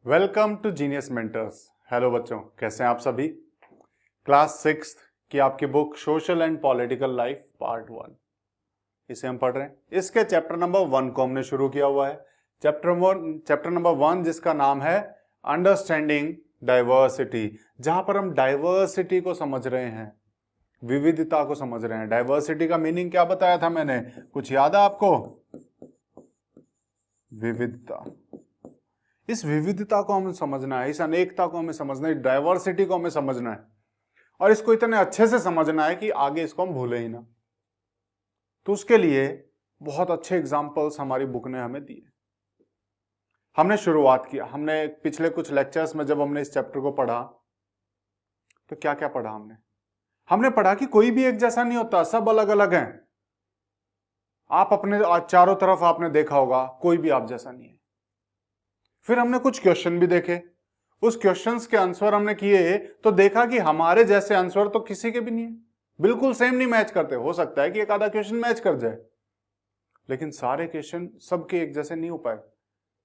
Welcome to genius mentors. Hello बच्चों, कैसे हैं आप सभी। क्लास 6 की आपकी book social and political life part 1 इसे हम पढ़ रहे हैं। इसके चैप्टर नंबर 1 को हमने शुरू किया हुआ है। चैप्टर नंबर 1 जिसका नाम है अंडरस्टैंडिंग डाइवर्सिटी, जहां पर हम डाइवर्सिटी को समझ रहे हैं, विविधता को समझ रहे हैं। डाइवर्सिटी का मीनिंग क्या बताया था मैंने, कुछ याद है आपको? विविधता। इस विविधता को हमें समझना है, इस अनेकता को हमें समझना है, डाइवर्सिटी को हमें समझना है और इसको इतने अच्छे से समझना है कि आगे इसको हम भूले ही ना। तो उसके लिए बहुत अच्छे एग्जाम्पल्स हमारी बुक ने हमें दिए। हमने शुरुआत किया, हमने पिछले कुछ लेक्चर्स में जब हमने इस चैप्टर को पढ़ा तो क्या क्या पढ़ा हमने पढ़ा कि कोई भी एक जैसा नहीं होता, सब अलग अलग हैं। आप अपने चारों तरफ आपने देखा होगा, कोई भी आप जैसा नहीं है। फिर हमने कुछ क्वेश्चन भी देखे, उस क्वेश्चंस के आंसर हमने किए तो देखा कि हमारे जैसे आंसर तो किसी के भी नहीं है, बिल्कुल सेम नहीं मैच करते। हो सकता है कि एक आधा क्वेश्चन मैच कर जाए, लेकिन सारे क्वेश्चन सबके एक जैसे नहीं हो पाए।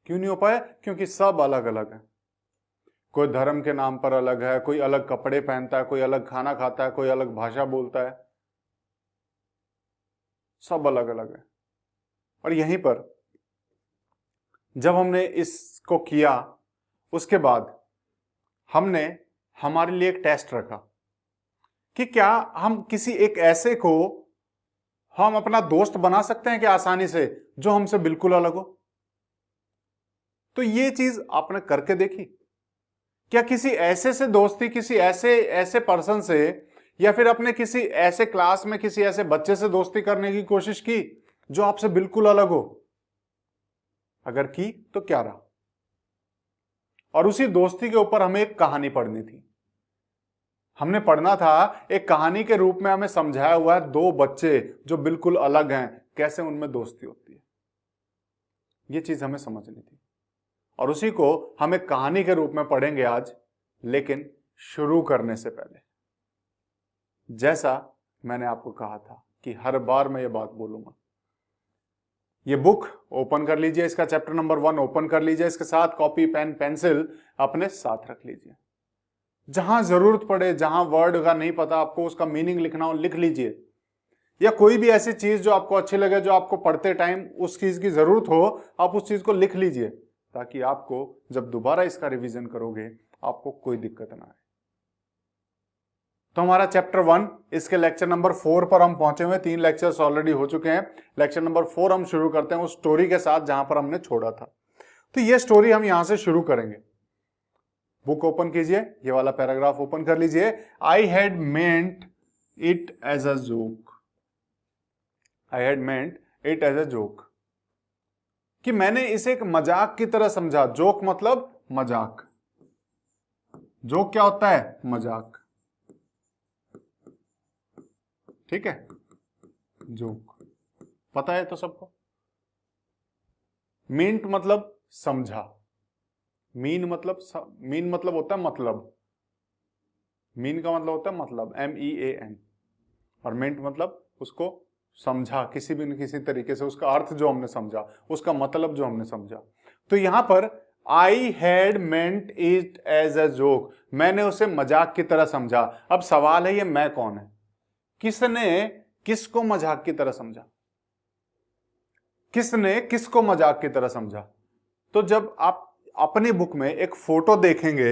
क्यों नहीं हो पाए? क्योंकि सब अलग अलग है। कोई धर्म के नाम पर अलग है, कोई अलग कपड़े पहनता है, कोई अलग खाना खाता है, कोई अलग भाषा बोलता है, सब अलग अलग है। और यहीं पर जब हमने इसको किया, उसके बाद हमने हमारे लिए एक टेस्ट रखा कि क्या हम किसी एक ऐसे को हम अपना दोस्त बना सकते हैं कि आसानी से, जो हमसे बिल्कुल अलग हो। तो ये चीज आपने करके देखी क्या? किसी ऐसे से दोस्ती, किसी ऐसे पर्सन से, या फिर अपने किसी ऐसे क्लास में किसी ऐसे बच्चे से दोस्ती करने की कोशिश की जो आपसे बिल्कुल अलग हो? अगर की तो क्या रहा? और उसी दोस्ती के ऊपर हमें एक कहानी पढ़नी थी। हमने पढ़ना था, एक कहानी के रूप में हमें समझाया हुआ है, दो बच्चे जो बिल्कुल अलग हैं, कैसे उनमें दोस्ती होती है। ये चीज हमें समझनी थी और उसी को हम एक कहानी के रूप में पढ़ेंगे आज। लेकिन शुरू करने से पहले, जैसा मैंने आपको कहा था कि हर बार मैं ये बात बोलूंगा, ये बुक ओपन कर लीजिए, इसका चैप्टर नंबर 1 ओपन कर लीजिए, इसके साथ कॉपी पेन पेंसिल अपने साथ रख लीजिए। जहां जरूरत पड़े, जहां वर्ड का नहीं पता आपको, उसका मीनिंग लिखना हो लिख लीजिए, या कोई भी ऐसी चीज जो आपको अच्छी लगे, जो आपको पढ़ते टाइम उस चीज की जरूरत हो, आप उस चीज को लिख लीजिए, ताकि आपको जब दोबारा इसका रिवीजन करोगे आपको कोई दिक्कत ना आए। तो हमारा चैप्टर 1, इसके लेक्चर नंबर 4 पर हम पहुंचे हुए। 3 लेक्चर्स ऑलरेडी हो चुके हैं। लेक्चर नंबर 4 हम शुरू करते हैं उस स्टोरी के साथ जहां पर हमने छोड़ा था। तो ये स्टोरी हम यहां से शुरू करेंगे। बुक ओपन कीजिए, ये वाला पैराग्राफ ओपन कर लीजिए। I had meant it as a joke. I had meant it as a joke, कि मैंने इसे एक मजाक की तरह समझा। जोक मतलब मजाक। जोक क्या होता है? मजाक। ठीक है, जोक पता है तो सबको। मीन्ट मतलब समझा। मीन मतलब होता है मतलब। मीन का मतलब होता है मतलब, MEAN। और मिंट मतलब उसको समझा, किसी भी न किसी तरीके से उसका अर्थ जो हमने समझा, उसका मतलब जो हमने समझा। तो यहां पर I had meant it as a joke, मैंने उसे मजाक की तरह समझा। अब सवाल है, ये मैं कौन है? किसने किसको मजाक की तरह समझा? किसने किसको मजाक की तरह समझा? तो जब आप अपनी बुक में एक फोटो देखेंगे,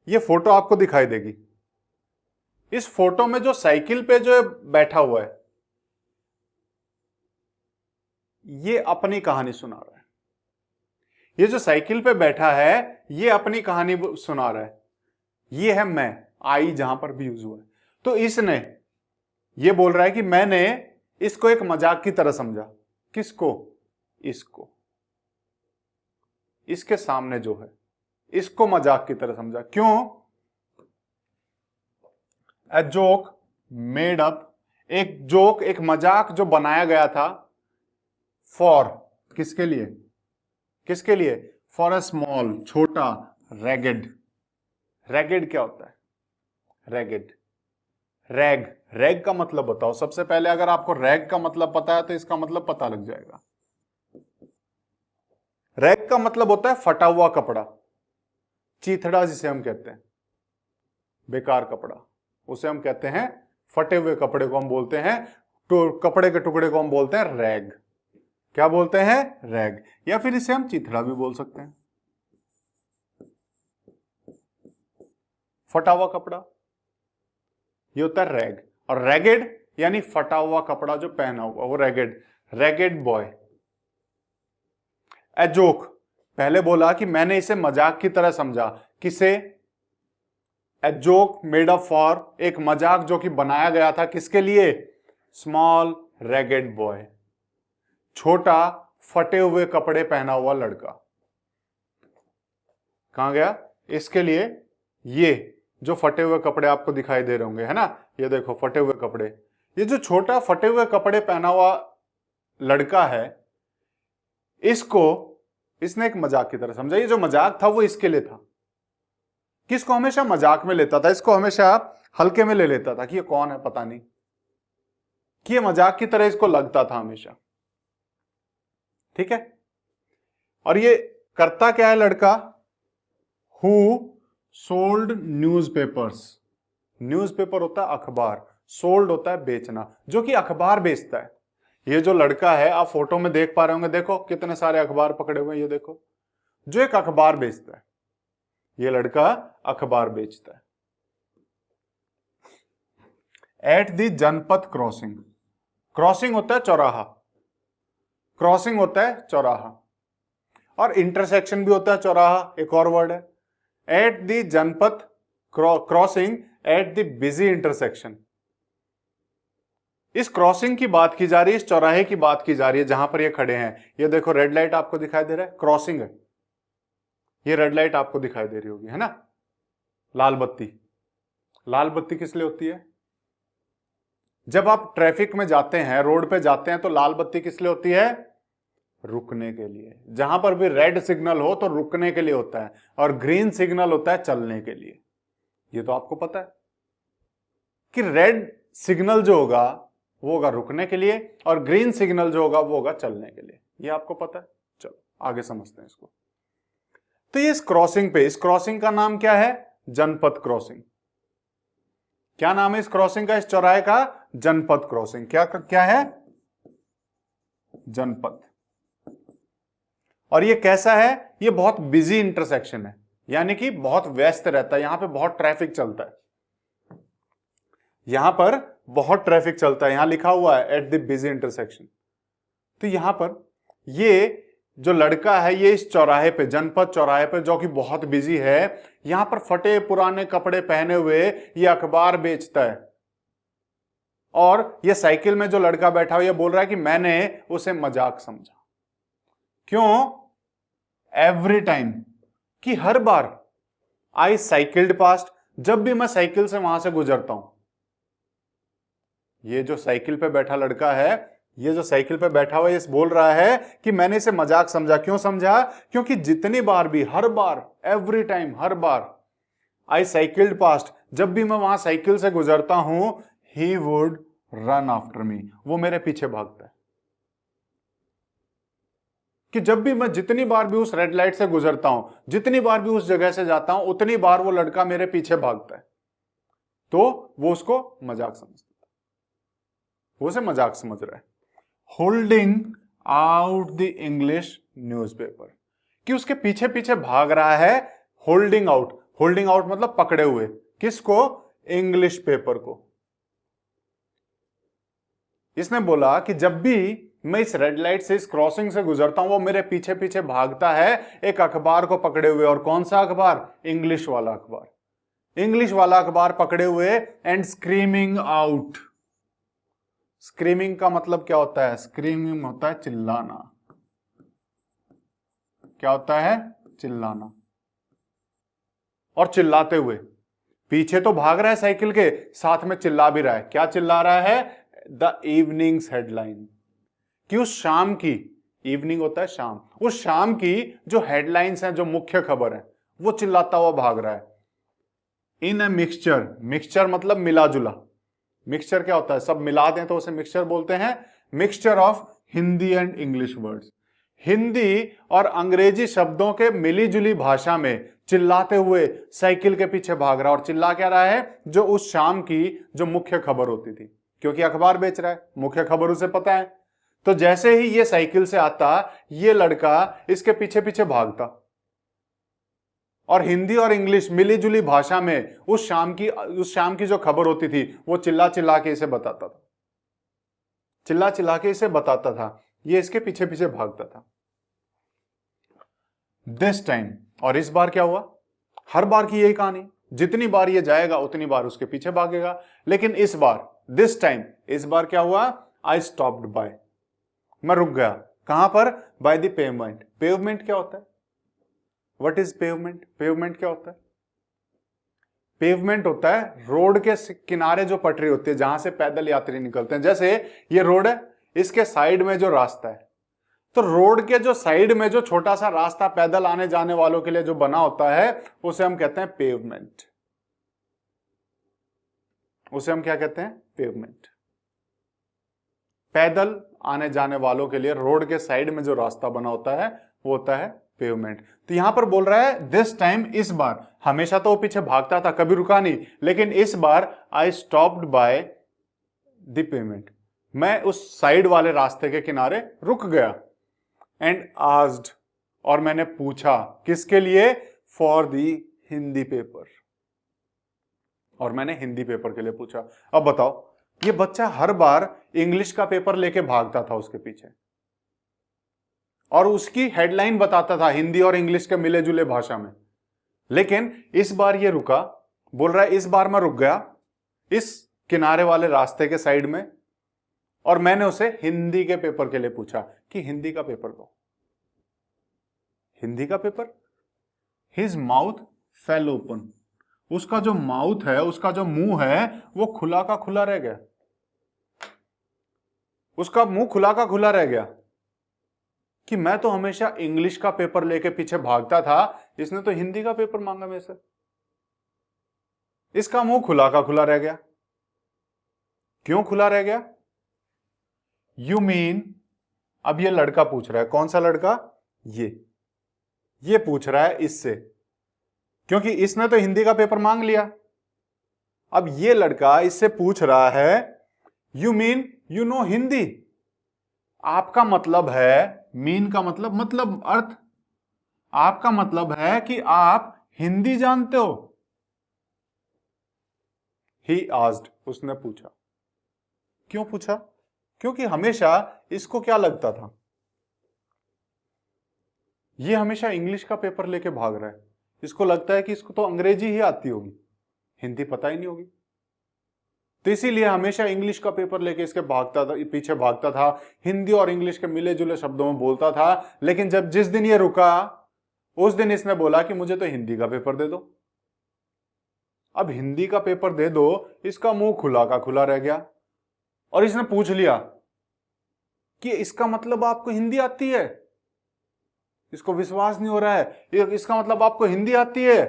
ये फोटो आपको दिखाई देगी। इस फोटो में जो साइकिल पे जो बैठा हुआ है, ये अपनी कहानी सुना रहा है। ये जो साइकिल पे बैठा है, ये अपनी कहानी सुना रहा है। ये है मैं, आई जहां पर भी यूज हुआ है। तो इसने ये बोल रहा है कि मैंने इसको एक मजाक की तरह समझा। किसको? इसको। इसके सामने जो है, इसको मजाक की तरह समझा। क्यों? ए जोक मेड अप, एक जोक, एक मजाक जो बनाया गया था, फॉर, किसके लिए? किसके लिए? फॉर अ स्मॉल, छोटा, रैगेड। रैगेड क्या होता है? रैगेड, रैग, रैग का मतलब बताओ सबसे पहले। अगर आपको रैग का मतलब पता है तो इसका मतलब पता लग जाएगा। रैग का मतलब होता है फटा हुआ कपड़ा, चीथड़ा जिसे हम कहते हैं, बेकार कपड़ा, उसे हम कहते हैं, फटे हुए कपड़े को हम बोलते हैं, तो कपड़े के टुकड़े को हम बोलते हैं रैग। क्या बोलते हैं? रैग। या फिर इसे हम चीथड़ा भी बोल सकते हैं, फटा हुआ कपड़ा, ये होता है रैग। और रैगेड यानी फटा हुआ कपड़ा जो पहना हुआ, वो ragged, ragged boy. A joke, पहले बोला कि मैंने इसे मजाक की तरह समझा, किसे? A joke made up for, एक मजाक जो कि बनाया गया था किसके लिए? स्मॉल रैगेड बॉय, छोटा फटे हुए कपड़े पहना हुआ लड़का। कहां गया? इसके लिए ये जो फटे हुए कपड़े आपको दिखाई दे रहे होंगे, है ना, ये देखो फटे हुए कपड़े, ये जो छोटा फटे हुए कपड़े पहना हुआ लड़का है, इसने एक मजाक की तरह समझा। ये जो मजाक था वो इसके लिए था। किसको हमेशा मजाक में लेता था? इसको हमेशा हल्के में ले लेता था कि ये कौन है पता नहीं, कि ये मजाक की तरह इसको लगता था हमेशा। ठीक है। और ये करता क्या है लड़का? हु सोल्ड न्यूज़पेपर्स, न्यूज़पेपर होता है अखबार, सोल्ड होता है बेचना, जो कि अखबार बेचता है। ये जो लड़का है, आप फोटो में देख पा रहे होंगे, देखो कितने सारे अखबार पकड़े हुए हैं, ये देखो, जो एक अखबार बेचता है, ये लड़का अखबार बेचता है। At the Janpath crossing, crossing होता है चौराहा, क्रॉसिंग होता है चौराहा, और इंटरसेक्शन भी होता है चौराहा, एक और वर्ड है। At the Janpath crossing at the busy intersection, इस क्रॉसिंग की बात की जा रही है, इस चौराहे की बात की जा रही है जहां पर ये खड़े हैं। ये देखो रेड लाइट आपको दिखाई दे रहा है, क्रॉसिंग है, ये रेड लाइट आपको दिखाई दे रही होगी, है ना। लाल बत्ती, लाल बत्ती किस लिए होती है? जब आप ट्रैफिक में जाते हैं, रोड पे जाते हैं, तो लाल बत्ती किस लिए होती है? रुकने के लिए। जहां पर भी रेड सिग्नल हो तो रुकने के लिए होता है, और ग्रीन सिग्नल होता है चलने के लिए। ये तो आपको पता है कि रेड सिग्नल जो होगा वो होगा रुकने के लिए, और ग्रीन सिग्नल जो होगा वो होगा चलने के लिए। ये आपको पता है। चलो आगे समझते हैं इसको। तो ये इस क्रॉसिंग पे, इस क्रॉसिंग का नाम क्या है? जनपथ क्रॉसिंग। क्या नाम है इस क्रॉसिंग का, इस चौराहे का? जनपथ क्रॉसिंग। क्या क्या है? जनपथ। और ये कैसा है? ये बहुत बिजी इंटरसेक्शन है, यानी कि बहुत व्यस्त रहता है, यहां पे बहुत ट्रैफिक चलता है, यहां पर बहुत ट्रैफिक चलता है। यहां लिखा हुआ है एट द बिजी इंटरसेक्शन। तो यहां पर ये जो लड़का है, ये इस चौराहे पे, जनपथ चौराहे पे, जो कि बहुत बिजी है, यहां पर फटे पुराने कपड़े पहने हुए ये अखबार बेचता है। और ये साइकिल में जो लड़का बैठा हुआ, ये बोल रहा है कि मैंने उसे मजाक समझा। क्यों? एवरी टाइम, कि हर बार आई साइकिल्ड पास्ट, जब भी मैं साइकिल से वहां से गुजरता हूं। ये जो साइकिल पे बैठा लड़का है, ये जो साइकिल पे बैठा हुआ, ये बोल रहा है कि मैंने इसे मजाक समझा। क्यों समझा? क्योंकि जितनी बार भी, हर बार, एवरी टाइम, हर बार आई साइकिल्ड पास्ट, जब भी मैं वहां साइकिल से गुजरता हूं, he would run after me, वो मेरे पीछे भागता है। कि जब भी मैं, जितनी बार भी उस रेड लाइट से गुजरता हूं, जितनी बार भी उस जगह से जाता हूं, उतनी बार वो लड़का मेरे पीछे भागता है। तो वो उसको मजाक समझता है, वो उसे मजाक समझ रहा है। Holding out the English newspaper, कि उसके पीछे पीछे भाग रहा है। होल्डिंग आउट, होल्डिंग आउट मतलब पकड़े हुए, किसको? इंग्लिश पेपर को। इसने बोला कि जब भी मैं इस रेड लाइट से, इस क्रॉसिंग से गुजरता हूं, वो मेरे पीछे पीछे भागता है एक अखबार को पकड़े हुए। और कौन सा अखबार? इंग्लिश वाला अखबार, इंग्लिश वाला अखबार पकड़े हुए। एंड स्क्रीमिंग आउट, स्क्रीमिंग का मतलब क्या होता है? स्क्रीमिंग होता है चिल्लाना। क्या होता है? चिल्लाना। और चिल्लाते हुए, पीछे तो भाग रहा है साइकिल के, साथ में चिल्ला भी रहा है। क्या चिल्ला रहा है? द इवनिंग्स हेडलाइन, कि उस शाम की, इवनिंग होता है शाम, उस शाम की जो हेडलाइंस हैं, जो मुख्य खबर है, वो चिल्लाता हुआ भाग रहा है। इन ए मिक्सचर, मिक्सचर मतलब मिला जुला। मिक्सचर क्या होता है? सब मिला दें तो उसे मिक्सचर बोलते हैं। Mixture of Hindi and English words, Hindi और अंग्रेजी शब्दों के मिली जुली भाषा में चिल्लाते हुए साइकिल के पीछे भाग रहा, और चिल्ला क्या रहा है, जो उस शाम की जो मुख्य खबर होती थी, क्योंकि अखबार बेच रहा है, मुख्य खबर उसे पता है। तो जैसे ही ये साइकिल से आता, ये लड़का इसके पीछे पीछे भागता और हिंदी और इंग्लिश मिली जुली भाषा में उस शाम की जो खबर होती थी वो चिल्ला चिल्ला के इसे बताता था, चिल्ला चिल्ला के इसे बताता था। ये इसके पीछे पीछे भागता था। दिस टाइम, और इस बार क्या हुआ, हर बार की यही कहानी, जितनी बार ये जाएगा उतनी बार उसके पीछे भागेगा, लेकिन इस बार दिस टाइम, इस बार क्या हुआ, आई स्टॉप्ड बाय, मैं रुक गया। कहां पर, बाय द पेवमेंट। पेवमेंट क्या होता है, व्हाट इज पेवमेंट, पेवमेंट क्या होता है, पेवमेंट होता है रोड के किनारे जो पटरी होती है जहां से पैदल यात्री निकलते हैं। जैसे ये रोड है, इसके साइड में जो रास्ता है, तो रोड के जो साइड में जो छोटा सा रास्ता पैदल आने जाने वालों के लिए जो बना होता है उसे हम कहते हैं पेवमेंट, उसे हम क्या कहते हैं, पेवमेंट। पैदल आने जाने वालों के लिए रोड के साइड में जो रास्ता बना होता है वो होता है पेवमेंट। तो यहां पर बोल रहा है दिस टाइम, इस बार, हमेशा तो वो पीछे भागता था, कभी रुका नहीं, लेकिन इस बार I stopped by the pavement, मैं उस साइड वाले रास्ते के किनारे रुक गया। एंड आस्क्ड, और मैंने पूछा, किसके लिए, फॉर द हिंदी पेपर, और मैंने हिंदी पेपर के लिए पूछा। अब बताओ, ये बच्चा हर बार इंग्लिश का पेपर लेके भागता था उसके पीछे और उसकी हेडलाइन बताता था हिंदी और इंग्लिश के मिले जुले भाषा में, लेकिन इस बार ये रुका, बोल रहा है इस बार मैं रुक गया इस किनारे वाले रास्ते के साइड में, और मैंने उसे हिंदी के पेपर के लिए पूछा कि हिंदी का पेपर दो, हिंदी का paper. His mouth fail open, उसका जो माउथ है, उसका जो मुंह है वो खुला का खुला रह गया, उसका मुंह खुला का खुला रह गया कि मैं तो हमेशा इंग्लिश का पेपर लेके पीछे भागता था, इसने तो हिंदी का पेपर मांगा मेरे से। इसका मुंह खुला का खुला रह गया। क्यों खुला रह गया, यू मीन, अब ये लड़का पूछ रहा है, कौन सा लड़का, ये पूछ रहा है इससे, क्योंकि इसने तो हिंदी का पेपर मांग लिया। अब ये लड़का इससे पूछ रहा है, you mean you know Hindi, आपका मतलब है, मीन का मतलब अर्थ, आपका मतलब है कि आप हिंदी जानते हो। ही आस्क्ड, उसने पूछा। क्यों पूछा, क्योंकि हमेशा इसको क्या लगता था, ये हमेशा इंग्लिश का पेपर लेके भाग रहा है, इसको लगता है कि इसको तो अंग्रेजी ही आती होगी, हिंदी पता ही नहीं होगी, तो इसीलिए हमेशा इंग्लिश का पेपर लेके इसके भागता था, पीछे भागता था, हिंदी और इंग्लिश के मिले जुले शब्दों में बोलता था। लेकिन जिस दिन ये रुका, उस दिन इसने बोला कि मुझे तो हिंदी का पेपर दे दो। अब हिंदी का पेपर दे दो, इसका मुंह खुला का खुला रह गया, और इसने पूछ लिया कि इसका मतलब आपको हिंदी आती है, इसको विश्वास नहीं हो रहा है, इसका मतलब आपको हिंदी आती है।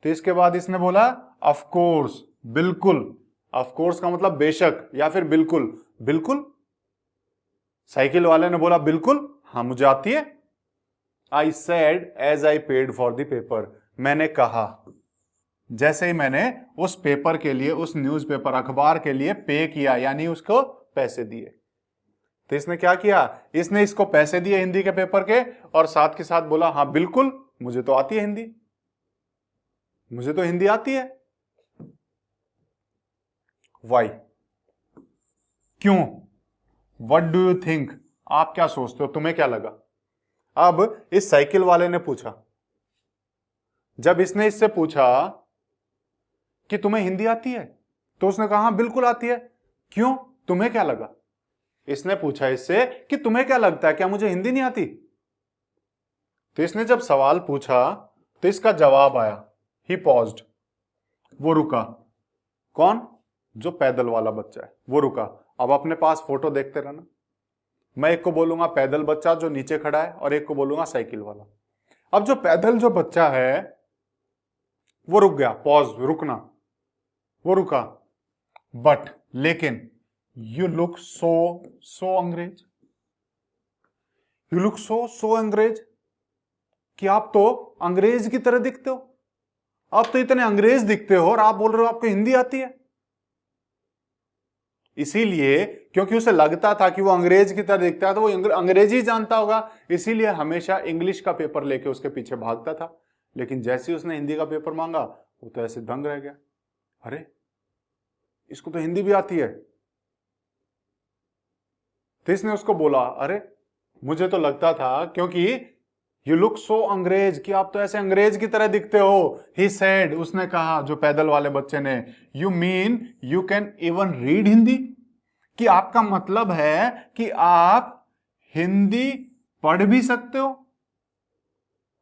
तो इसके बाद इसने बोला ऑफ कोर्स, बिल्कुल, ऑफ कोर्स का मतलब बेशक या फिर बिल्कुल, बिल्कुल। साइकिल वाले ने बोला बिल्कुल, हाँ मुझे आती है। I said as I paid for the paper, मैंने कहा जैसे ही मैंने उस पेपर के लिए, उस न्यूज़पेपर अखबार के लिए पे किया, यानी उसको पैसे दिए। तो इसने क्या किया, इसने इसको पैसे दिए हिंदी के पेपर के, और साथ के साथ बोला हाँ बिल्कुल, मुझे तो आती है हिंदी, मुझे तो हिंदी आती है। वाई, क्यों, वट डू यू थिंक, आप क्या सोचते हो, तुम्हें क्या लगा। अब इस साइकिल वाले ने पूछा, जब इसने इससे पूछा कि तुम्हें हिंदी आती है, तो उसने कहा हाँ बिल्कुल आती है। क्यों, तुम्हें क्या लगा। इसने पूछा इससे कि तुम्हें क्या लगता है, क्या मुझे हिंदी नहीं आती। तो इसने जब सवाल पूछा तो इसका जवाब आया, ही पॉज्ड, वो रुका। कौन, जो पैदल वाला बच्चा है वो रुका। अब अपने पास फोटो देखते रहना, मैं एक को बोलूंगा पैदल बच्चा जो नीचे खड़ा है, और एक को बोलूंगा साइकिल वाला। अब जो पैदल जो बच्चा है वो रुक गया, पॉज, रुकना, वो रुका। बट, लेकिन, यू लुक सो अंग्रेज, यू लुक सो अंग्रेज, कि आप तो अंग्रेज की तरह दिखते हो, आप तो इतने अंग्रेज दिखते हो और आप बोल रहे हो आपको हिंदी आती है। इसीलिए क्योंकि उसे लगता था कि वो अंग्रेज की तरह दिखता है तो वो अंग्रेजी जानता होगा, इसीलिए हमेशा इंग्लिश का पेपर लेके उसके पीछे भागता था। लेकिन जैसे ही उसने हिंदी का पेपर मांगा वो तो ऐसे दंग रह गया, अरे इसको तो हिंदी भी आती है। तो इसने उसको बोला, अरे मुझे तो लगता था, क्योंकि यू लुक सो अंग्रेज, कि आप तो ऐसे अंग्रेज की तरह दिखते हो। ही सेड, उसने कहा, जो पैदल वाले बच्चे ने, you mean you can even read Hindi, कि आपका मतलब है कि आप हिंदी पढ़ भी सकते हो।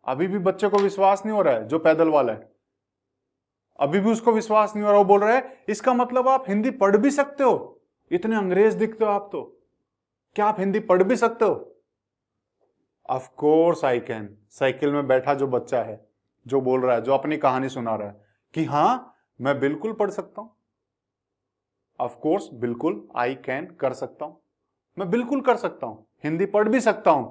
अभी भी बच्चे को विश्वास नहीं हो रहा है, जो पैदल वाला है, अभी भी उसको विश्वास नहीं हो रहा। वो बोल रहा है इसका मतलब आप हिंदी पढ़ भी सकते हो, इतने अंग्रेज दिखते हो आप तो, क्या आप हिंदी पढ़ भी सकते हो? Of course I can. Cycle में बैठा जो बच्चा है, जो बोल रहा है, जो अपनी कहानी सुना रहा है कि हाँ मैं बिल्कुल पढ़ सकता हूं, ऑफ कोर्स, बिल्कुल, आई कैन, कर सकता हूं, मैं बिल्कुल कर सकता हूं, हिंदी पढ़ भी सकता हूं।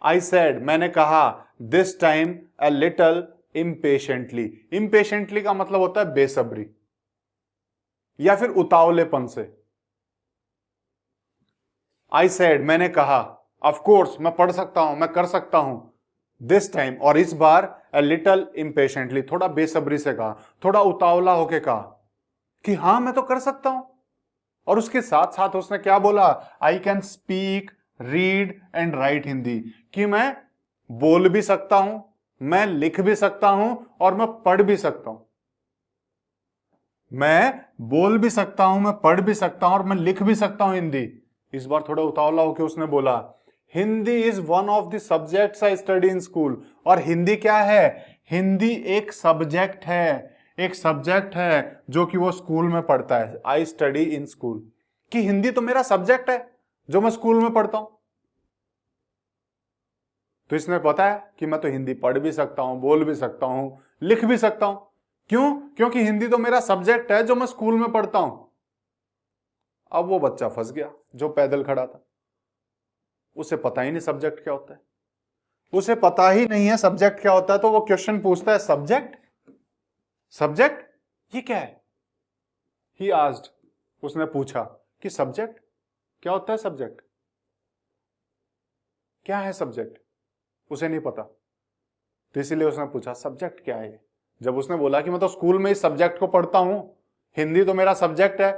आई सेड, मैंने कहा, this time a little impatiently. Impatiently का मतलब होता है बेसब्री या फिर उतावलेपन से। आई सेड, मैंने कहा, ऑफ कोर्स मैं पढ़ सकता हूं, मैं कर सकता हूं, दिस टाइम, और इस बार, अ लिटल इम्पेशेंटली, थोड़ा बेसब्री से कहा, थोड़ा उतावला होके कहा कि हाँ मैं तो कर सकता हूं। और उसके साथ साथ उसने क्या बोला, I can speak, read and right Hindi, कि मैं बोल भी सकता हूं, मैं लिख भी सकता हूं और मैं पढ़ भी सकता हूं। मैं बोल भी सकता हूं, मैं पढ़ भी सकता हूं और मैं लिख भी सकता हूं हिंदी। इस बार थोड़ा उतावला होकर उसने बोला, Hindi is one of the subjects I study in school. और हिंदी क्या है? हिंदी एक सब्जेक्ट है, एक सब्जेक्ट है जो कि वो स्कूल में पढ़ता है। आई स्टडी इन स्कूल, कि हिंदी तो मेरा सब्जेक्ट है जो मैं स्कूल में पढ़ता हूं। तो इसमें पता है कि मैं तो हिंदी पढ़ भी सकता हूं, बोल भी सकता हूं, लिख भी सकता हूं। क्यों? क्योंकि हिंदी तो मेरा सब्जेक्ट है जो मैं स्कूल में पढ़ता हूं। अब वो बच्चा फंस गया जो पैदल खड़ा था, उसे पता ही नहीं सब्जेक्ट क्या होता है, उसे पता ही नहीं है सब्जेक्ट क्या होता है। तो वो क्वेश्चन पूछता है, सब्जेक्ट, सब्जेक्ट ये क्या है? ही आस्क्ड, उसने पूछा कि सब्जेक्ट क्या होता है, सब्जेक्ट क्या है, सब्जेक्ट उसे नहीं पता। तो इसीलिए उसने पूछा सब्जेक्ट क्या है। जब उसने बोला कि मैं तो स्कूल में इस सब्जेक्ट को पढ़ता हूं, हिंदी तो मेरा सब्जेक्ट है,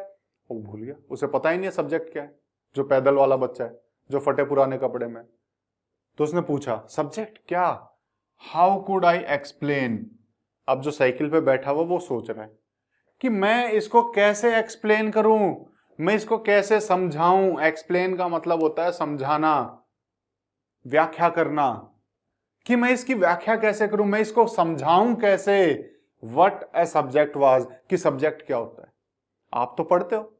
वो भूल गया, उसे पता ही नहीं है सब्जेक्ट क्या है, जो पैदल वाला बच्चा है, जो फटे पुराने कपड़े में। तो उसने पूछा सब्जेक्ट क्या, हाउ कुड आई एक्सप्लेन। अब जो साइकिल पे बैठा हुआ वो सोच रहा है कि मैं इसको कैसे एक्सप्लेन करूं, मैं इसको कैसे समझाऊं। एक्सप्लेन का मतलब होता है समझाना, व्याख्या करना, कि मैं इसकी व्याख्या कैसे करूं, मैं इसको समझाऊं कैसे। व्हाट ए सब्जेक्ट वाज, कि सब्जेक्ट क्या होता है। आप तो पढ़ते हो,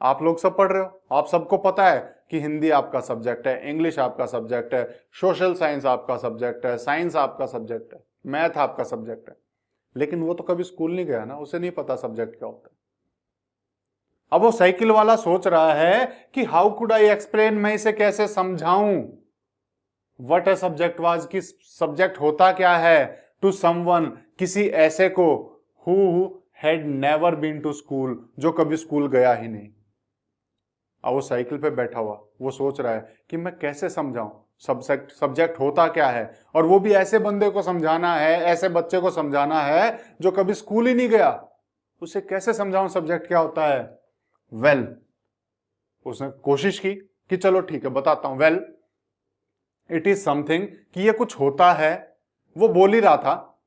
आप लोग सब पढ़ रहे हो, आप सबको पता है कि हिंदी आपका सब्जेक्ट है, इंग्लिश आपका सब्जेक्ट है, सोशल साइंस आपका सब्जेक्ट है, साइंस आपका सब्जेक्ट है, मैथ आपका सब्जेक्ट है। लेकिन वो तो कभी स्कूल नहीं गया ना, उसे नहीं पता सब्जेक्ट क्या होता है। अब वो साइकिल वाला सोच रहा है कि हाउ कुड आई एक्सप्लेन, मैं इसे कैसे समझाऊं। व्हाट ए सब्जेक्ट वाज, कि सब्जेक्ट होता क्या है, टू समवन, किसी ऐसे को, who had never been to school, जो कभी स्कूल गया ही नहीं। अब वो साइकिल पे बैठा हुआ वो सोच रहा है कि मैं कैसे समझाऊं सब्जेक्ट होता क्या है, और वो भी ऐसे बंदे को समझाना है, ऐसे बच्चे को समझाना है जो कभी स्कूल ही नहीं गया, उसे कैसे समझाऊं सब्जेक्ट क्या होता है। वेल, उसने कोशिश की कि चलो ठीक है बताता हूं। वेल, इट इज समथिंग, कि ये कुछ होता है। वो बोल ही रहा था,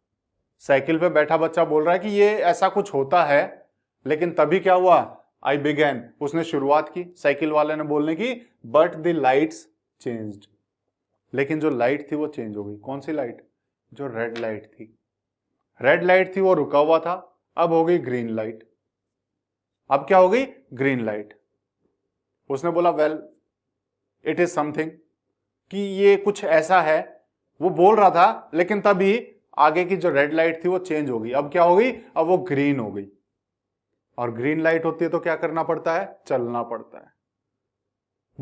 साइकिल पे बैठा बच्चा बोल रहा है कि ये ऐसा कुछ होता है, लेकिन तभी क्या हुआ, आई बिगेन, उसने शुरुआत की साइकिल वाले ने बोलने की, बट द लाइट्स चेंज्ड, लेकिन जो लाइट थी वो चेंज हो गई। कौन सी लाइट? जो रेड लाइट थी। रेड लाइट थी वो रुका हुआ था, अब हो गई ग्रीन लाइट। अब क्या हो गई? Green light. उसने बोला वेल इट इज समथिंग, कि ये कुछ ऐसा है। वो बोल रहा था, लेकिन तभी आगे की जो रेड लाइट थी वो चेंज हो गई। अब क्या हो गई? अब वो ग्रीन हो गई। और ग्रीन लाइट होती है तो क्या करना पड़ता है? चलना पड़ता है।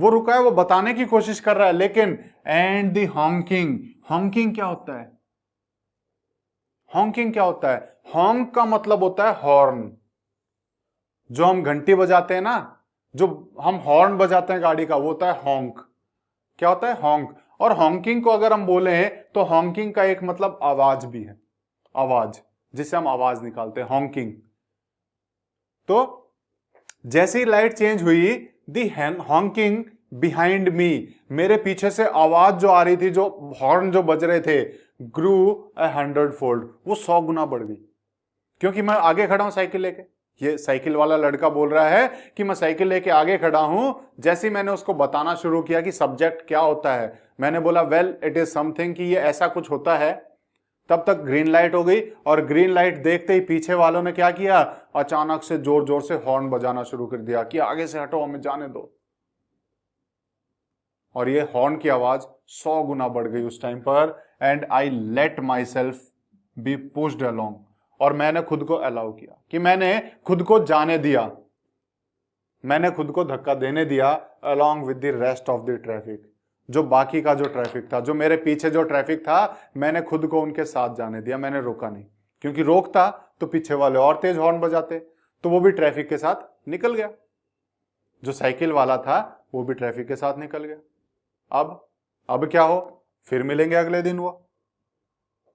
वो रुका है, वो बताने की कोशिश कर रहा है, लेकिन एंड द हॉन्किंग, हॉन्किंग क्या होता है? हॉन्किंग क्या होता है? हॉन्क का मतलब होता है हॉर्न। जो हम घंटी बजाते हैं ना, जो हम हॉर्न बजाते हैं गाड़ी का, वो होता है हॉन्क। क्या होता है? हॉन्क। और हॉन्किंग को अगर हम बोले तो हॉन्किंग का एक मतलब आवाज भी है, आवाज, जिससे हम आवाज निकालते हैं, हॉन्किंग। तो जैसे ही लाइट चेंज हुई, दी हॉन्किंग बिहाइंड मी, मेरे पीछे से आवाज जो आ रही थी, जो हॉर्न जो बज रहे थे, ग्रू 100 फोल्ड, वो 100 गुना बढ़ गई। क्योंकि मैं आगे खड़ा हूं साइकिल लेके। ये साइकिल वाला लड़का बोल रहा है कि मैं साइकिल लेके आगे खड़ा हूं। जैसे ही मैंने उसको बताना शुरू किया कि सब्जेक्ट क्या होता है, मैंने बोला वेल इट इज समथिंग, कि ये ऐसा कुछ होता है, तब तक ग्रीन लाइट हो गई। और ग्रीन लाइट देखते ही पीछे वालों ने क्या किया? अचानक से जोर जोर से हॉर्न बजाना शुरू कर दिया कि आगे से हटो, हमें जाने दो। और ये हॉर्न की आवाज 100 गुना बढ़ गई उस टाइम पर। And I let my self be pushed along, और मैंने खुद को अलाउ किया, कि मैंने खुद को जाने दिया, मैंने खुद को धक्का देने दिया along with the rest of the traffic. जो बाकी का जो ट्रैफिक था, जो मेरे पीछे जो ट्रैफिक था, मैंने खुद को उनके साथ जाने दिया, मैंने रोका नहीं। क्योंकि रोकता तो पीछे वाले और तेज हॉर्न बजाते, तो वो भी ट्रैफिक के साथ निकल गया। जो साइकिल वाला था वो भी ट्रैफिक के साथ निकल गया। अब क्या हो? फिर मिलेंगे अगले दिन। वो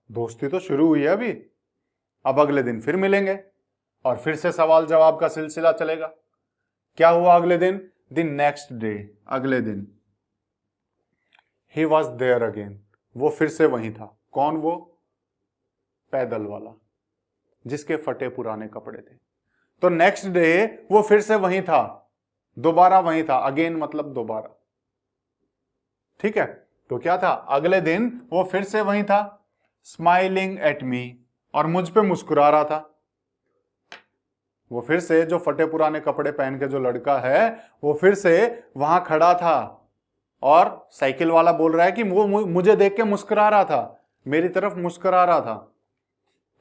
दोस्ती तो शुरू हुई है अभी, अब अगले दिन फिर मिलेंगे और फिर से सवाल जवाब का सिलसिला चलेगा। क्या हुआ अगले दिन? द नेक्स्ट डे, अगले दिन, ही वॉज देयर अगेन, वो फिर से वहीं था। कौन वो? पैदल वाला, जिसके फटे पुराने कपड़े थे। तो नेक्स्ट डे वो फिर से वहीं था, दोबारा वहीं था। अगेन मतलब दोबारा, ठीक है। तो क्या था? अगले दिन वो फिर से वहीं था, स्माइलिंग एट मी, और मुझ पे मुस्कुरा रहा था। वो फिर से, जो फटे पुराने कपड़े पहन के जो लड़का है, वो फिर से वहां खड़ा था, और साइकिल वाला बोल रहा है कि वो मुझे देख के मुस्कुरा रहा था, मेरी तरफ मुस्कुरा रहा था।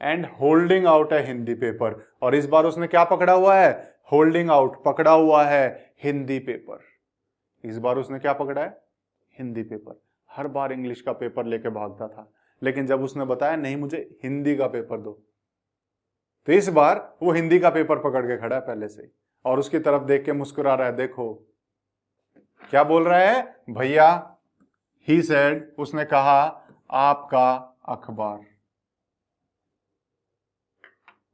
एंड होल्डिंग आउट है हिंदी पेपर, और इस बार उसने क्या पकड़ा हुआ है? होल्डिंग आउट, पकड़ा हुआ है हिंदी पेपर। इस बार उसने क्या पकड़ा है? हिंदी पेपर। हर बार इंग्लिश का पेपर लेके भागता था, लेकिन जब उसने बताया नहीं मुझे हिंदी का पेपर दो, तो इस बार वो हिंदी का पेपर पकड़ के खड़ा है पहले से, और उसकी तरफ देख के मुस्कुरा रहा है। देखो क्या बोल रहा है? भैया, ही सेड, उसने कहा, आपका अखबार।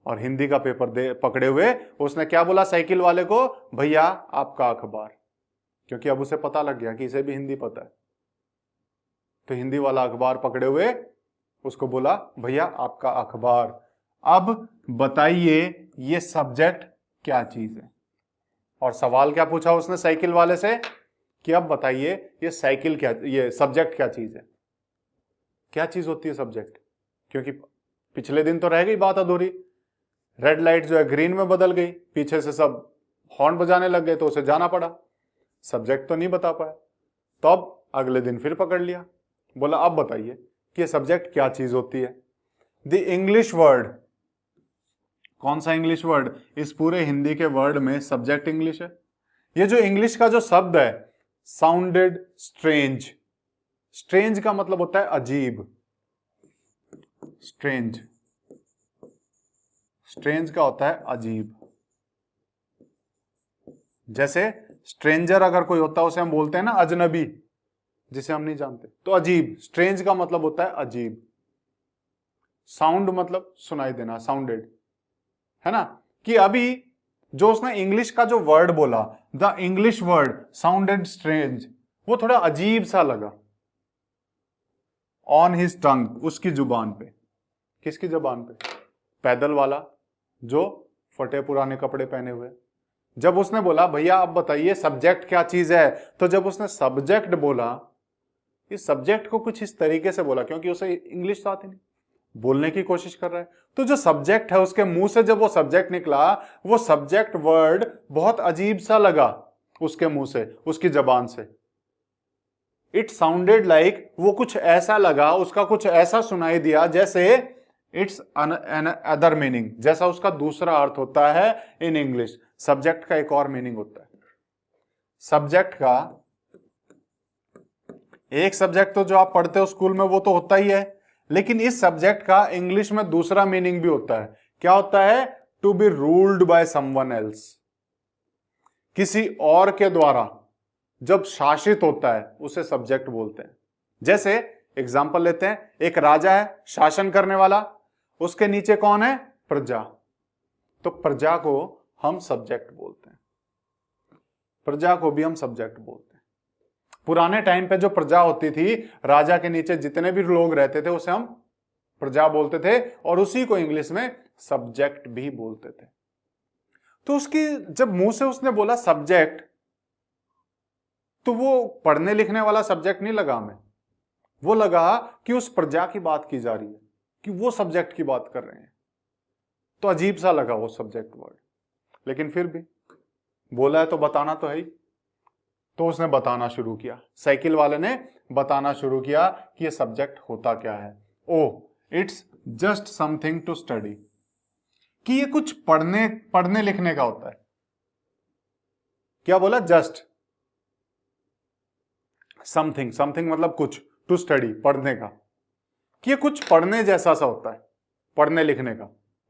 और हिंदी का पेपर पकड़े हुए उसने क्या बोला साइकिल वाले को? भैया आपका अखबार। क्योंकि अब उसे पता लग गया कि इसे भी हिंदी पता है, तो हिंदी वाला अखबार पकड़े हुए उसको बोला, भैया आपका अखबार। अब बताइए ये सब्जेक्ट क्या चीज है? और सवाल क्या पूछा उसने साइकिल वाले से कि अब बताइए ये साइकिल क्या, ये सब्जेक्ट क्या चीज है? क्या चीज होती है सब्जेक्ट? क्योंकि पिछले दिन तो रह गई बात अधूरी। रेड लाइट जो है ग्रीन में बदल गई, पीछे से सब हॉर्न बजाने लग गए, तो उसे जाना पड़ा, सब्जेक्ट तो नहीं बता पाया। तो अब अगले दिन फिर पकड़ लिया, बोला अब बताइए कि सब्जेक्ट क्या चीज होती है? द इंग्लिश वर्ड, कौन सा इंग्लिश वर्ड? इस पूरे हिंदी के वर्ड में सब्जेक्ट इंग्लिश है। ये जो इंग्लिश का जो शब्द है, साउंडेड स्ट्रेंज। स्ट्रेंज का मतलब होता है अजीब, स्ट्रेंज, स्ट्रेंज का होता है अजीब। जैसे स्ट्रेंजर अगर कोई होता है उसे हम बोलते हैं ना अजनबी, जिसे हम नहीं जानते, तो अजीब। स्ट्रेंज का मतलब होता है अजीब। साउंड मतलब सुनाई देना, साउंडेड, है ना। कि अभी जो उसने इंग्लिश का जो वर्ड बोला, the English word sounded strange, वो थोड़ा अजीब सा लगा ऑन हिज टंग, उसकी जुबान पे। किसकी जुबान पे? पैदल वाला, जो फटे पुराने कपड़े पहने हुए। जब उसने बोला भैया अब बताइए सब्जेक्ट क्या चीज है, तो जब उसने सब्जेक्ट बोला, इस सब्जेक्ट को कुछ इस तरीके से बोला, क्योंकि उसे इंग्लिश तो आती नहीं, बोलने की कोशिश कर रहा है, तो जो सब्जेक्ट है उसके मुंह से जब वो सब्जेक्ट निकला, वो सब्जेक्ट वर्ड बहुत अजीब सा लगा उसके मुंह से, उसकी जबान से। इट साउंडेड लाइक, वो कुछ ऐसा लगा, उसका कुछ ऐसा सुनाई दिया जैसे इट्स अदर मीनिंग, जैसा उसका दूसरा अर्थ होता है इन इंग्लिश। सब्जेक्ट का एक और मीनिंग होता है। सब्जेक्ट का एक सब्जेक्ट तो जो आप पढ़ते हो स्कूल में वो तो होता ही है, लेकिन इस सब्जेक्ट का इंग्लिश में दूसरा मीनिंग भी होता है। क्या होता है? To be ruled by someone else, किसी और के द्वारा जब शासित होता है उसे सब्जेक्ट बोलते हैं। जैसे एग्जाम्पल लेते हैं, एक राजा है शासन करने वाला, उसके नीचे कौन है? प्रजा। तो प्रजा को हम सब्जेक्ट बोलते हैं, प्रजा को भी हम सब्जेक्ट बोलते हैं। पुराने टाइम पे जो प्रजा होती थी, राजा के नीचे जितने भी लोग रहते थे उसे हम प्रजा बोलते थे, और उसी को इंग्लिश में सब्जेक्ट भी बोलते थे। तो उसकी जब मुंह से उसने बोला सब्जेक्ट, तो वो पढ़ने लिखने वाला सब्जेक्ट नहीं लगा हमें, वो लगा कि उस प्रजा की बात की जा रही है, कि वो सब्जेक्ट की बात कर रहे हैं। तो अजीब सा लगा वो सब्जेक्ट वर्ड, लेकिन फिर भी बोला है तो बताना तो है ही। तो उसने बताना शुरू किया, साइकिल वाले ने बताना शुरू किया कि ये सब्जेक्ट होता क्या है। Oh, it's just something to study, कि ये कुछ पढ़ने लिखने का होता है। क्या बोला? जस्ट समथिंग, समथिंग मतलब कुछ, टू स्टडी पढ़ने का, कि ये कुछ पढ़ने जैसा सा होता है, पढ़ने लिखने का,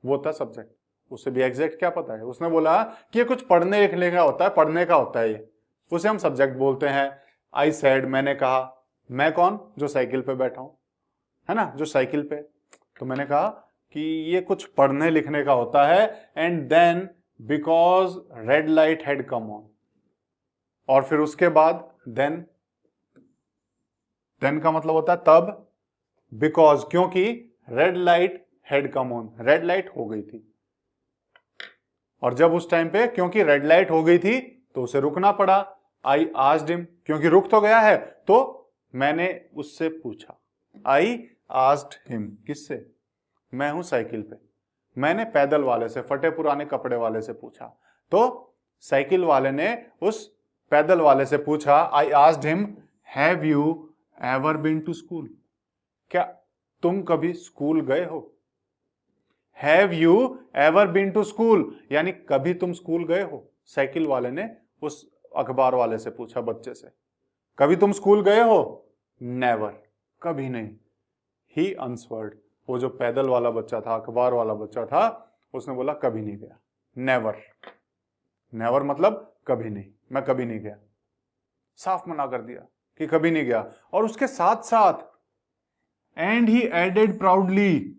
वो होता है सब्जेक्ट। उसे भी एग्जैक्ट क्या पता है, उसने बोला कि ये कुछ पढ़ने लिखने का होता है, पढ़ने का होता है, ये उसे हम सब्जेक्ट बोलते हैं। आई सेड, मैंने कहा, मैं कौन? जो साइकिल पे बैठा हूं, है ना, जो साइकिल पे। तो मैंने कहा कि ये कुछ पढ़ने लिखने का होता है। And then because red light had come on, और फिर उसके बाद देन का मतलब होता है तब, बिकॉज क्योंकि red light had come on, red light हो गई थी, और जब उस टाइम पे क्योंकि रेड लाइट हो गई थी तो उसे रुकना पड़ा। आई आस्क्ड हिम, क्योंकि रुक तो गया है तो मैंने उससे पूछा। आई आस्क्ड हिम, किससे? मैं हूं साइकिल पे, मैंने पैदल वाले से, फटे पुराने कपड़े वाले से पूछा। तो साइकिल वाले ने उस पैदल वाले से पूछा, I asked him, have you ever been to school, क्या तुम कभी स्कूल गए हो? Have you ever been to school, यानी कभी तुम स्कूल गए हो? साइकिल वाले ने उस अखबार वाले से पूछा, बच्चे से, कभी तुम स्कूल गए हो? नेवर, कभी नहीं। ही आंसर्ड, वो जो पैदल वाला बच्चा था, अखबार वाला बच्चा था, उसने बोला कभी नहीं गया। नेवर, नेवर मतलब कभी नहीं, मैं कभी नहीं गया, साफ मना कर दिया कि कभी नहीं गया। और उसके साथ साथ एंड ही एडेड प्राउडली,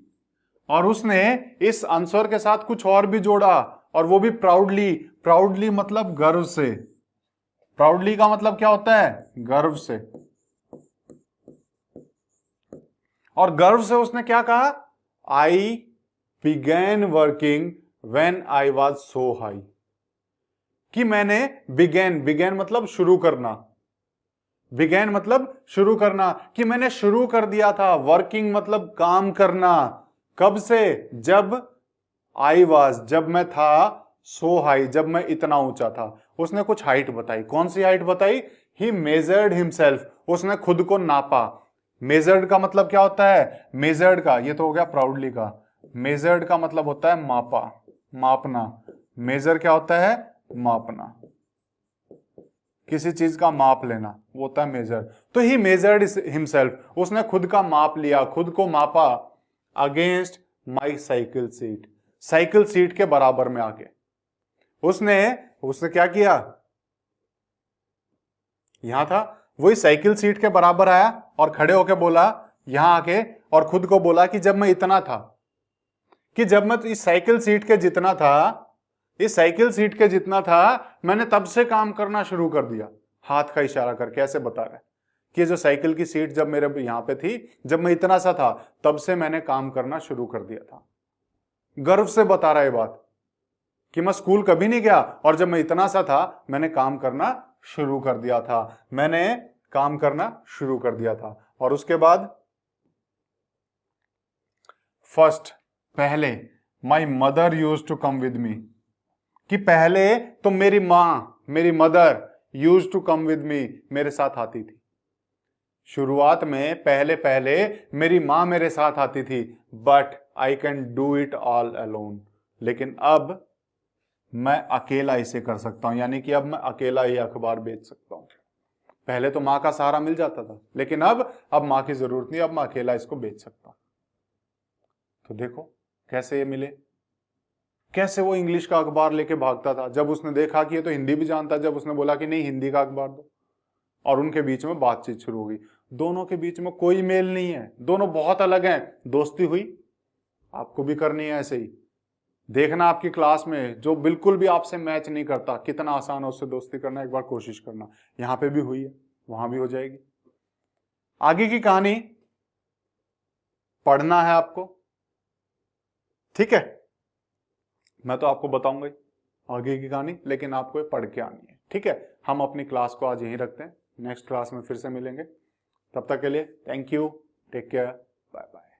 और उसने इस आंसर के साथ कुछ और भी जोड़ा, और वो भी प्राउडली। प्राउडली मतलब गर्व से, प्राउडली का मतलब क्या होता है? गर्व से। और गर्व से उसने क्या कहा? आई began working when I was so high, कि मैंने बिगैन मतलब शुरू करना, बिगैन मतलब शुरू करना, कि मैंने शुरू कर दिया था। वर्किंग मतलब काम करना, कब से? जब आई वाज, जब मैं था, सो हाई जब मैं इतना ऊंचा था। उसने कुछ हाइट बताई, कौन सी हाइट बताई? ही मेजर्ड हिमसेल्फ, उसने खुद को नापा। मेजर्ड का मतलब क्या होता है? मेजर्ड का, ये तो हो गया प्राउडली का, मेजर्ड का मतलब होता है मापा, मापना। मेजर क्या होता है? मापना, किसी चीज का माप लेना, वो होता है मेजर। तो ही मेजर्ड हिमसेल्फ, उसने खुद का माप लिया, खुद को मापा। Against my cycle seat, cycle seat के बराबर में आके उसने क्या किया? यहां था, वही साइकिल सीट के बराबर आया और खड़े होके बोला यहां आके, और खुद को बोला कि जब मैं इतना था, कि जब मैं इस साइकिल सीट के जितना था, इस साइकिल सीट के जितना था, मैंने तब से काम करना शुरू कर दिया। हाथ का इशारा करके ऐसे बता रहा है कि जो साइकिल की सीट जब मेरे यहां पे थी, जब मैं इतना सा था, तब से मैंने काम करना शुरू कर दिया था। गर्व से बता रहा है बात कि मैं स्कूल कभी नहीं गया, और जब मैं इतना सा था मैंने काम करना शुरू कर दिया था, मैंने काम करना शुरू कर दिया था। और उसके बाद फर्स्ट, पहले, my mother use to come with me, कि पहले तो मेरी मां, मेरी mother use to come with me, मेरे साथ आती थी। शुरुआत में पहले पहले मेरी मां मेरे साथ आती थी, but I can do it all alone, लेकिन अब मैं अकेला इसे कर सकता हूं, यानी कि अब मैं अकेला ही अखबार बेच सकता हूं। पहले तो माँ का सहारा मिल जाता था, लेकिन अब माँ की जरूरत नहीं, अब मैं अकेला इसको बेच सकता हूं। तो देखो कैसे ये मिले, कैसे वो इंग्लिश का अखबार लेके भागता था, जब उसने देखा कि ये तो हिंदी भी जानता है, जब उसने बोला कि नहीं हिंदी का अखबार दो, और उनके बीच में बातचीत शुरू हो गई। दोनों के बीच में कोई मेल नहीं है, दोनों बहुत अलग हैं। दोस्ती हुई, आपको भी करनी है ऐसे ही। देखना आपकी क्लास में जो बिल्कुल भी आपसे मैच नहीं करता, कितना आसान है उससे दोस्ती करना, एक बार कोशिश करना। यहां पे भी हुई है, वहां भी हो जाएगी। आगे की कहानी पढ़ना है आपको, ठीक है, मैं तो आपको बताऊंगा ही आगे की कहानी, लेकिन आपको ये पढ़ के आनी है, ठीक है। हम अपनी क्लास को आज यहीं रखते हैं, नेक्स्ट क्लास में फिर से मिलेंगे। तब तक के लिए thank you, take care, bye bye.